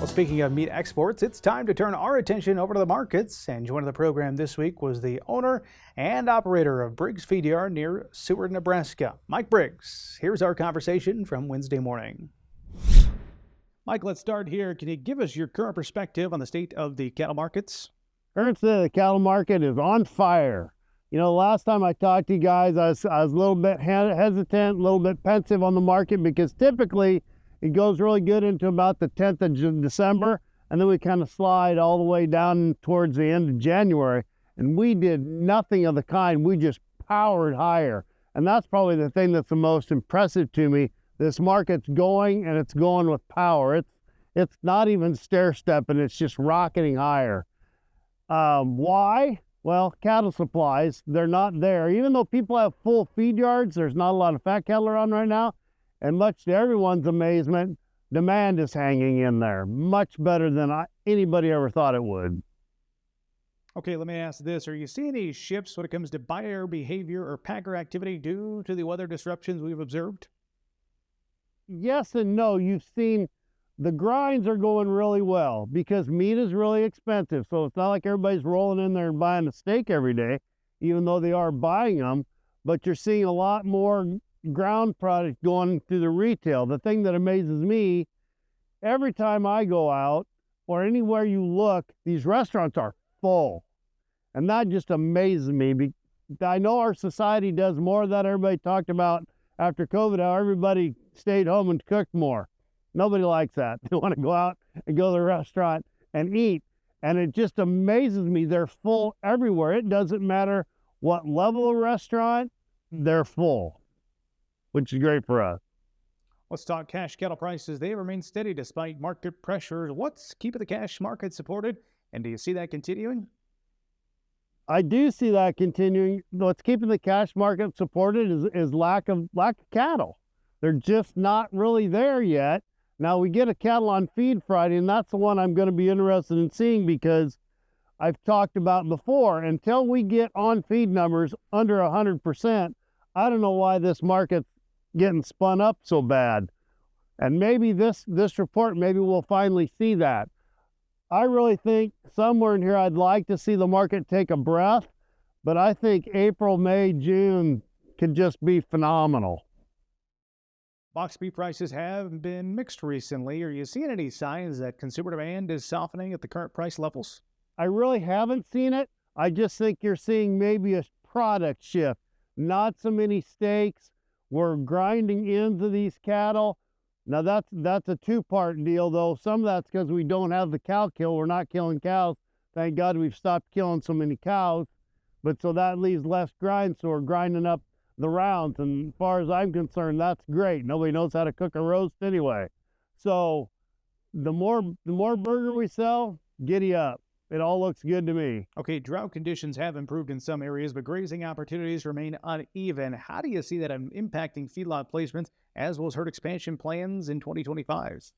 Speaking of meat exports, it's time to turn our attention over to the markets. And joining the program this week was the owner and operator of Briggs Feed Yard near Seward, Nebraska, Mike Briggs. Here's our conversation from Wednesday morning. Mike, let's start here. Can you give us your current perspective on the state of the cattle markets? Current state of the cattle market is on fire. You know, last time I talked to you guys, I was a little bit hesitant, a little bit pensive on the market because typically it goes really good into about the 10th of December, and then we kind of slide all the way down towards the end of January, and we did nothing of the kind. We just powered higher, and that's probably the thing that's the most impressive to me. This market's going, and it's going with power. It's not even stair-stepping, it's just rocketing higher. Why? Well, cattle supplies, they're not there. Even though people have full feed yards, there's not a lot of fat cattle around right now. And much to everyone's amazement, demand is hanging in there, much better than anybody ever thought it would. Okay, let me ask this. Are you seeing any shifts when it comes to buyer behavior or packer activity due to the weather disruptions we've observed? Yes and no. You've seen the grinds are going really well because meat is really expensive. So it's not like everybody's rolling in there and buying a steak every day, even though they are buying them. But you're seeing a lot more ground product going through the retail. The thing that amazes me, every time I go out or anywhere you look, these restaurants are full. And that just amazes me. I know our society does more of that. Everybody talked about after COVID, how everybody stayed home and cooked more. Nobody likes that. They want to go out and go to the restaurant and eat. And it just amazes me. They're full everywhere. It doesn't matter what level of restaurant, they're full, which is great for us. Let's talk cash cattle prices. They remain steady despite market pressures. What's keeping the cash market supported, and do you see that continuing? I do see that continuing. What's keeping the cash market supported is lack of cattle. They're just not really there yet. Now we get a cattle on feed Friday, and that's the one I'm going to be interested in seeing because I've talked about before. Until we get on feed numbers under 100%, I don't know why this market's getting spun up so bad. And maybe this report, maybe we'll finally see that. I really think somewhere in here I'd like to see the market take a breath, but I think April, May, June could just be phenomenal. Box beef prices have been mixed recently. Are you seeing any signs that consumer demand is softening at the current price levels? I really haven't seen it. I just think you're seeing maybe a product shift. Not so many steaks. We're grinding into these cattle. Now that's a two-part deal, though. Some of that's because we don't have the cow kill. We're not killing cows. Thank God we've stopped killing so many cows. But so that leaves less grind, so we're grinding up the rounds. And as far as I'm concerned, that's great. Nobody knows how to cook a roast anyway. So the more burger we sell, giddy up. It all looks good to me. Okay, drought conditions have improved in some areas, but grazing opportunities remain uneven. How do you see that impacting feedlot placements as well as herd expansion plans in 2025?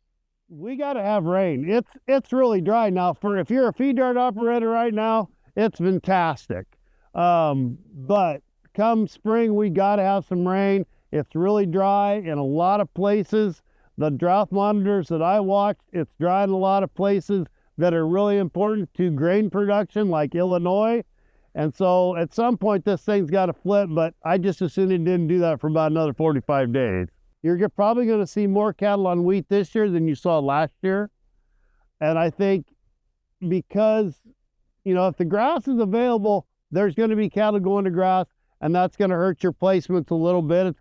We got to have rain. It's really dry now. If you're a feed yard operator right now, it's fantastic. But come spring, we got to have some rain. It's really dry in a lot of places. The drought monitors that I watched, it's dry in a lot of places that are really important to grain production, like Illinois. And so at some point, this thing's got to flip, but I just assumed it didn't do that for about another 45 days. You're probably going to see more cattle on wheat this year than you saw last year. And I think because, you know, if the grass is available, there's going to be cattle going to grass, and that's going to hurt your placements a little bit. It's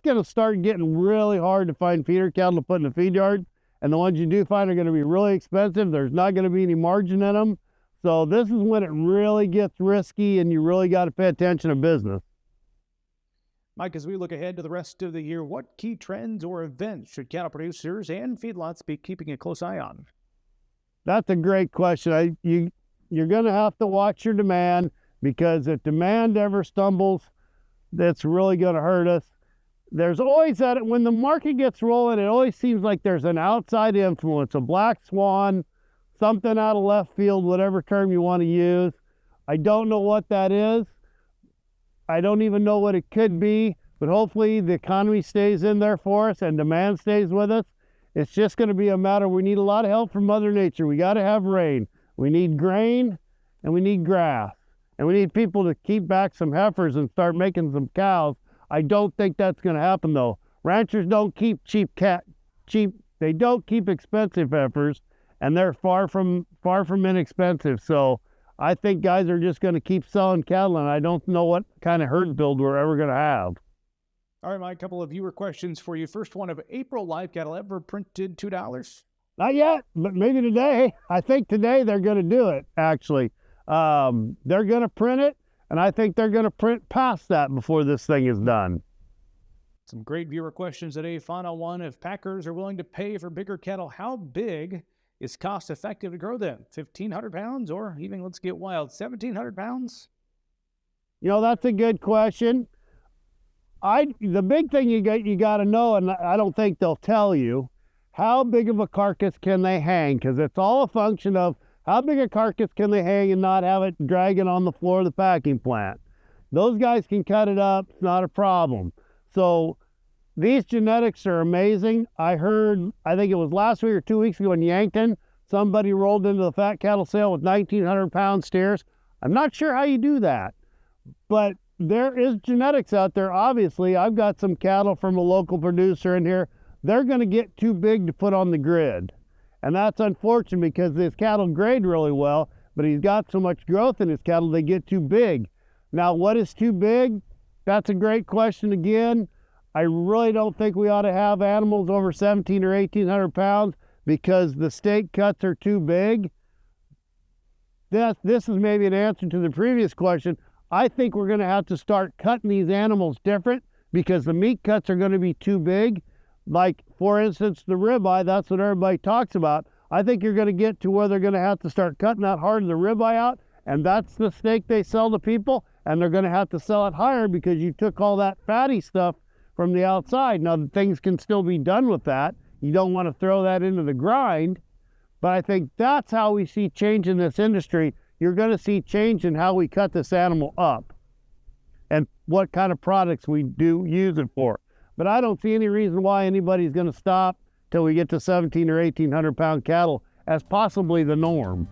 going to start getting really hard to find feeder cattle to put in the feed yard. And the ones you do find are going to be really expensive. There's not going to be any margin in them. So this is when it really gets risky and you really got to pay attention to business. Mike, as we look ahead to the rest of the year, what key trends or events should cattle producers and feedlots be keeping a close eye on? That's a great question. You're going to have to watch your demand, because if demand ever stumbles, that's really going to hurt us. There's always that, when the market gets rolling, it always seems like there's an outside influence, a black swan, something out of left field, whatever term you want to use. I don't know what that is. I don't even know what it could be, but hopefully the economy stays in there for us and demand stays with us. It's just going to be a matter, we need a lot of help from Mother Nature. We got to have rain. We need grain and we need grass. And we need people to keep back some heifers and start making some cows. I don't think that's going to happen though. Ranchers don't keep they don't keep expensive heifers, and they're far from inexpensive. So I think guys are just going to keep selling cattle, and I don't know what kind of herd build we're ever going to have. All right, Mike, a couple of viewer questions for you. First one, of April live cattle ever printed $2? Not yet, but maybe today. I think today they're going to do it, actually. They're going to print it, and I think they're going to print past that before this thing is done. Some great viewer questions today. Final one, if packers are willing to pay for bigger cattle, how big is cost effective to grow them? 1,500 pounds, or even, let's get wild, 1,700 pounds? You know, that's a good question. The big thing you got to know, and I don't think they'll tell you, how big of a carcass can they hang? Because it's all a function of how big a carcass can they hang and not have it dragging on the floor of the packing plant. Those guys can cut it up, it's not a problem. So these genetics are amazing. I heard, I think it was last week or 2 weeks ago in Yankton, somebody rolled into the fat cattle sale with 1,900 pound steers. I'm not sure how you do that, but there is genetics out there. Obviously, I've got some cattle from a local producer in here. They're going to get too big to put on the grid. And that's unfortunate because his cattle grade really well, but he's got so much growth in his cattle, they get too big. Now, what is too big? That's a great question again. I really don't think we ought to have animals over 1,700 or 1,800 pounds because the steak cuts are too big. This is maybe an answer to the previous question. I think we're going to have to start cutting these animals different because the meat cuts are going to be too big. Like, for instance, the ribeye, that's what everybody talks about. I think you're going to get to where they're going to have to start cutting that hard of the ribeye out, and that's the steak they sell to people, and they're going to have to sell it higher because you took all that fatty stuff from the outside. Now, things can still be done with that. You don't want to throw that into the grind, but I think that's how we see change in this industry. You're going to see change in how we cut this animal up and what kind of products we do use it for. But I don't see any reason why anybody's going to stop till we get to 1,700 or 1,800 pound cattle as possibly the norm.